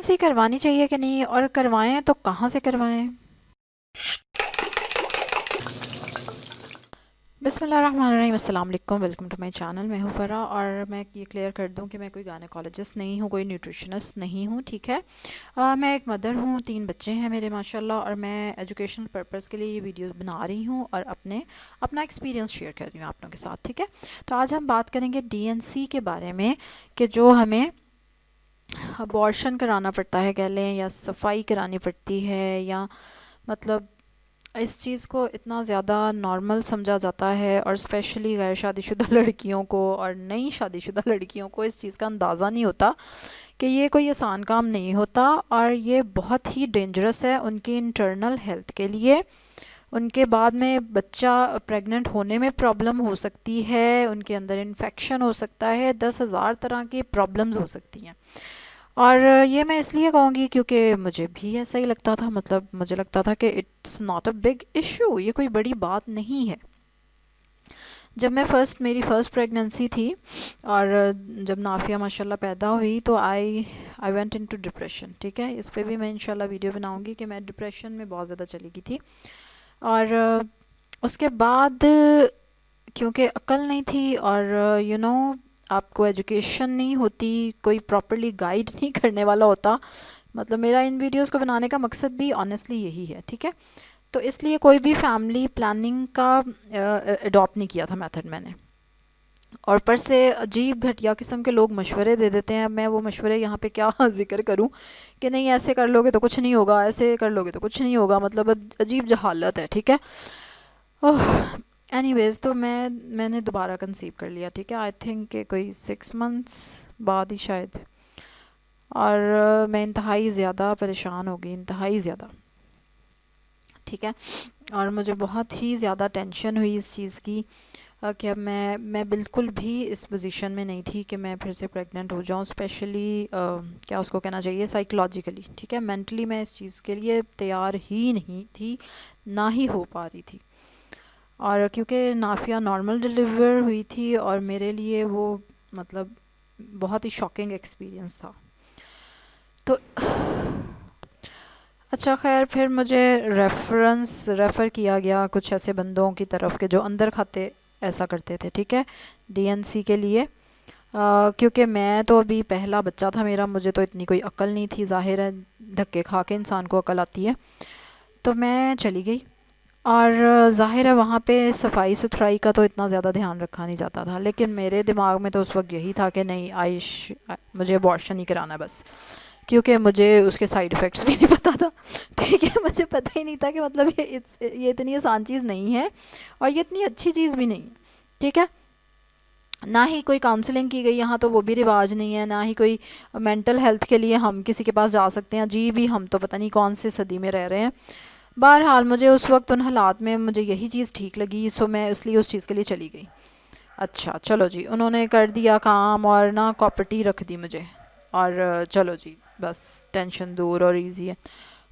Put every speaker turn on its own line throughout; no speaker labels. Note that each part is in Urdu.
سی کروانی چاہیے کہ نہیں، اور کروائیں تو کہاں سے کروائیں؟ بسم اللہ الرحمن الرحیم، السلام علیکم، ویلکم ٹو مائی چینل۔ میں ہوں فرا، اور میں یہ کلیئر کر دوں کہ میں کوئی گائنیکالوجسٹ نہیں ہوں، کوئی نیوٹریشنسٹ نہیں ہوں، ٹھیک ہے۔ میں ایک مدر ہوں، 3 بچے ہیں میرے ماشاءاللہ، اور میں ایجوکیشنل پرپس کے لیے یہ ویڈیو بنا رہی ہوں اور اپنا ایکسپیرینس شیئر کر رہی ہوں آپ لوگوں کے ساتھ، ٹھیک ہے۔ تو آج ہم بات کریں گے ڈی این سی کے بارے میں، کہ جو ہمیں ابارشن کرانا پڑتا ہے کہہ لیں، یا صفائی کرانی پڑتی ہے، یا مطلب اس چیز کو اتنا زیادہ نارمل سمجھا جاتا ہے، اور اسپیشلی غیر شادی شدہ لڑکیوں کو اور نئی شادی شدہ لڑکیوں کو اس چیز کا اندازہ نہیں ہوتا کہ یہ کوئی آسان کام نہیں ہوتا، اور یہ بہت ہی ڈینجرس ہے ان کی انٹرنل ہیلتھ کے لیے۔ ان کے بعد میں بچہ پریگننٹ ہونے میں پرابلم ہو سکتی ہے، ان کے اندر انفیکشن ہو سکتا ہے، 10,000 طرح کی پرابلمز ہو سکتی ہیں۔ اور یہ میں اس لیے کہوں گی کیونکہ مجھے بھی ایسا ہی لگتا تھا، مطلب مجھے لگتا تھا کہ it's not a big issue, یہ کوئی بڑی بات نہیں ہے۔ جب میری فرسٹ پریگننسی تھی، اور جب نافیہ ماشاءاللہ پیدا ہوئی، تو آئی وینٹ انٹو ڈپریشن، ٹھیک ہے۔ اس پہ بھی میں انشاءاللہ ویڈیو بناؤں گی کہ میں ڈپریشن میں بہت زیادہ چلی گئی تھی، اور اس کے بعد کیونکہ عقل نہیں تھی، اور آپ کو ایجوکیشن نہیں ہوتی، کوئی پراپرلی گائیڈ نہیں کرنے والا ہوتا، مطلب میرا ان ویڈیوز کو بنانے کا مقصد بھی آنیسٹلی یہی ہے، ٹھیک ہے۔ تو اس لیے کوئی بھی فیملی پلاننگ کا اڈاپٹ نہیں کیا تھا میتھڈ میں نے، اور پر سے عجیب گھٹیا قسم کے لوگ مشورے دے دیتے ہیں، میں وہ مشورے یہاں پہ کیا ذکر کروں کہ نہیں ایسے کر لو گے تو کچھ نہیں ہوگا، ایسے کر لو گے تو کچھ نہیں ہوگا، مطلب عجیب جہالت ہے، ٹھیک ہے۔ اینی ویز تو میں نے دوبارہ کنسیو کر لیا، ٹھیک ہے، آئی تھنک کہ کوئی 6 منتھس بعد ہی شاید، اور میں انتہائی زیادہ پریشان ہو گئی، انتہائی زیادہ، ٹھیک ہے۔ اور مجھے بہت ہی زیادہ ٹینشن ہوئی اس چیز کی، کہ اب میں بالکل بھی اس پوزیشن میں نہیں تھی کہ میں پھر سے پریگننٹ ہو جاؤں، اسپیشلی کیا اس کو کہنا چاہیے، سائیکولوجیکلی، ٹھیک ہے، مینٹلی میں اس چیز کے لیے تیار ہی نہیں تھی، نہ ہی ہو پا رہی تھی۔ اور کیونکہ نافیہ نارمل ڈلیور ہوئی تھی، اور میرے لیے وہ مطلب بہت ہی شاکنگ ایکسپیرینس تھا۔ تو اچھا خیر، پھر مجھے ریفر کیا گیا کچھ ایسے بندوں کی طرف کہ جو اندر کھاتے ایسا کرتے تھے، ٹھیک ہے، ڈی این سی کے لیے۔ کیونکہ میں تو ابھی پہلا بچہ تھا میرا، مجھے تو اتنی کوئی عقل نہیں تھی، ظاہر ہے دھکے کھا کے انسان کو عقل آتی ہے، تو میں چلی گئی۔ اور ظاہر ہے وہاں پہ صفائی ستھرائی کا تو اتنا زیادہ دھیان رکھا نہیں جاتا تھا، لیکن میرے دماغ میں تو اس وقت یہی تھا کہ نہیں مجھے ابارشن ہی کرانا ہے بس، کیونکہ مجھے اس کے سائیڈ ایفیکٹس بھی نہیں پتا تھا، ٹھیک ہے، مجھے پتہ ہی نہیں تھا کہ مطلب یہ اتنی آسان چیز نہیں ہے، اور یہ اتنی اچھی چیز بھی نہیں ہے، ٹھیک ہے۔ نہ ہی کوئی کاؤنسلنگ کی گئی یہاں، تو وہ بھی رواج نہیں ہے، نہ ہی کوئی مینٹل ہیلتھ کے لیے ہم کسی کے پاس جا سکتے ہیں، جی بھی ہم تو پتہ نہیں کون سے صدی میں رہ رہے ہیں۔ بہرحال مجھے اس وقت ان حالات میں مجھے یہی چیز ٹھیک لگی، سو میں اس لیے اس چیز کے لیے چلی گئی۔ اچھا چلو جی، انہوں نے کر دیا کام، اور نہ کاپرٹی رکھ دی مجھے، اور چلو جی بس ٹینشن دور اور ایزی ہے،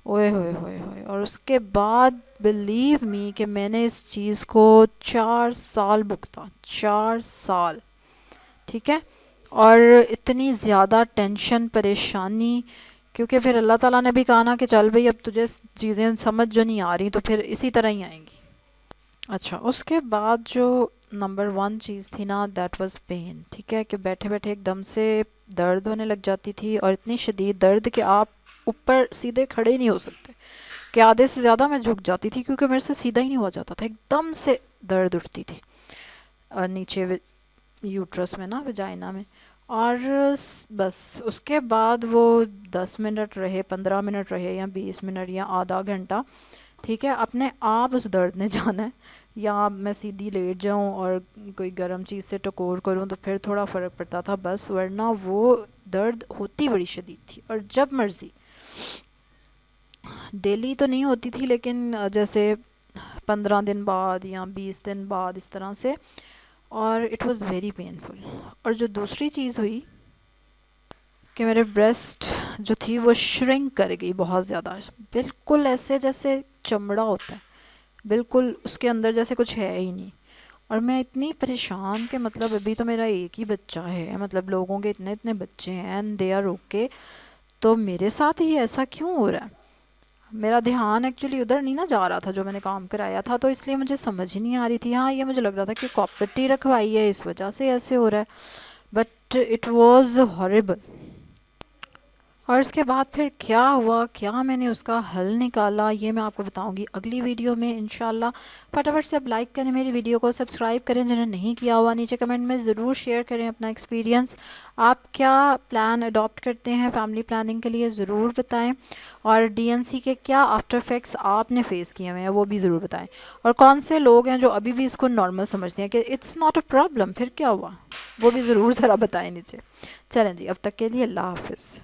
اوئے ہوئے ہوئے ہوئے۔ اور اس کے بعد بلیو می کہ میں نے اس چیز کو 4 سال بھگتا، 4 سال، ٹھیک ہے، اور اتنی زیادہ ٹینشن پریشانی، کیونکہ پھر اللہ تعالیٰ نے بھی کہا نا کہ چل بھئی اب تجھے چیزیں سمجھ جو نہیں آ رہی تو پھر اسی طرح ہی آئیں گی۔ اچھا اس کے بعد جو نمبر 1 چیز تھی نا، دیٹ واز پین، ٹھیک ہے، کہ بیٹھے بیٹھے ایک دم سے درد ہونے لگ جاتی تھی، اور اتنی شدید درد کہ آپ اوپر سیدھے کھڑے ہی نہیں ہو سکتے، کہ آدھے سے زیادہ میں جھک جاتی تھی، کیونکہ میرے سے سیدھا ہی نہیں ہوا جاتا تھا، ایک دم سے درد اٹھتی تھی نیچے یوٹرس میں نا، وجائنا میں۔ اور بس اس کے بعد وہ 10 منٹ رہے، 15 منٹ رہے، یا 20 منٹ، یا آدھا گھنٹہ، ٹھیک ہے، اپنے آپ اس درد نے جانا ہے، یا میں سیدھی لیٹ جاؤں اور کوئی گرم چیز سے ٹکور کروں تو پھر تھوڑا فرق پڑتا تھا بس، ورنہ وہ درد ہوتی بڑی شدید تھی، اور جب مرضی، ڈیلی تو نہیں ہوتی تھی، لیکن جیسے 15 دن بعد یا 20 دن بعد اس طرح سے، اور اٹ واز ویری پینفل۔ اور جو دوسری چیز ہوئی کہ میرے بریسٹ جو تھی وہ شرنک کر گئی بہت زیادہ، بالکل ایسے جیسے چمڑا ہوتا ہے، بالکل اس کے اندر جیسے کچھ ہے ہی نہیں، اور میں اتنی پریشان کہ مطلب ابھی تو میرا ایک ہی بچہ ہے، مطلب لوگوں کے اتنے اتنے بچے ہیں، اینڈ دے آر اوکے، تو میرے ساتھ ہی ایسا کیوں ہو رہا ہے؟ میرا دھیان ایکچولی ادھر نہیں نا جا رہا تھا جو میں نے کام کرایا تھا، تو اس لیے مجھے سمجھ ہی نہیں آ رہی تھی. ہاں یہ مجھے لگ رہا تھا کہ کاپٹی رکھوائی ہے اس وجہ سے ایسے ہو رہا ہے، بٹ اٹ واز ہارریبل. اور اس کے بعد پھر کیا ہوا، کیا میں نے اس کا حل نکالا، یہ میں آپ کو بتاؤں گی اگلی ویڈیو میں انشاءاللہ. فٹافٹ سے اب لائک کریں میری ویڈیو کو، سبسکرائب کریں جنہیں نہیں کیا ہوا، نیچے کمنٹ میں ضرور شیئر کریں اپنا ایکسپیرینس. آپ کیا پلان اڈاپٹ کرتے ہیں فیملی پلاننگ کے لیے ضرور بتائیں، اور ڈی این سی کے کیا آفٹر افیکٹس آپ نے فیس کیے ہوئے ہیں وہ بھی ضرور بتائیں، اور کون سے لوگ ہیں جو ابھی بھی اس کو نارمل سمجھتے ہیں کہ اٹس ناٹ اے پرابلم، پھر کیا ہوا وہ بھی ضرور ذرا بتائیں نیچے. چلیں جی اب تک کے لیے اللہ حافظ.